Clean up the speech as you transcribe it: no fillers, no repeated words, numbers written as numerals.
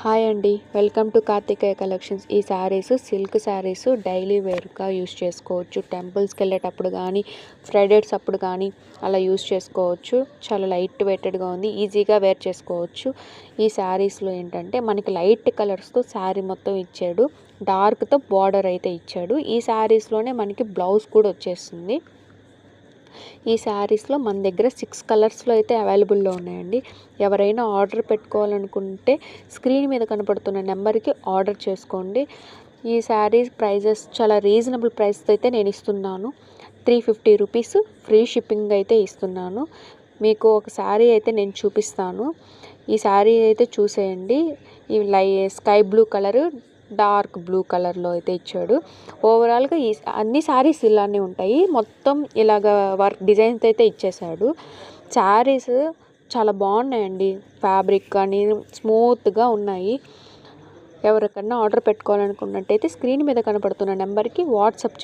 Hi అండి, welcome to Karthikeya collections. ఈ saris silk saris daily వేర్గా యూస్ చేసుకోవచ్చు. టెంపుల్స్కి వెళ్ళేటప్పుడు కానీ, ఫ్రైడేస్ అప్పుడు కానీ అలా యూస్ చేసుకోవచ్చు. చాలా లైట్ వెయిటెడ్గా ఉంది, ఈజీగా వేర్ చేసుకోవచ్చు. ఈ శారీస్లో ఏంటంటే మనకి లైట్ కలర్స్తో శారీ మొత్తం ఇచ్చాడు, డార్క్తో బార్డర్ అయితే ఇచ్చాడు. ఈ శారీస్లోనే మనకి బ్లౌజ్ కూడా వచ్చేస్తుంది. ఈ శారీస్లో మన దగ్గర 6 కలర్స్లో అయితే అవైలబుల్లో ఉన్నాయండి. ఎవరైనా ఆర్డర్ పెట్టుకోవాలనుకుంటే స్క్రీన్ మీద కనపడుతున్న నెంబర్కి ఆర్డర్ చేసుకోండి. ఈ శారీస్ ప్రైజెస్ చాలా రీజనబుల్ ప్రైస్తో అయితే నేను ఇస్తున్నాను. 350 రూపీస్ ఫ్రీ షిప్పింగ్ అయితే ఇస్తున్నాను. మీకు ఒక శారీ అయితే నేను చూపిస్తాను. ఈ శారీ అయితే చూసేయండి. ఈ sky blue colour, dark blue కలర్లో అయితే ఇచ్చాడు. ఓవరాల్గా ఈ అన్ని శారీస్ ఇలానే ఉంటాయి. మొత్తం ఇలాగ వర్క్ డిజైన్స్ అయితే ఇచ్చేసాడు. శారీస్ చాలా బాగున్నాయండి. ఫ్యాబ్రిక్ కానీ స్మూత్గా ఉన్నాయి. ఎవరికన్నా ఆర్డర్ పెట్టుకోవాలనుకున్నట్టయితే స్క్రీన్ మీద కనపడుతున్న నెంబర్కి వాట్సాప్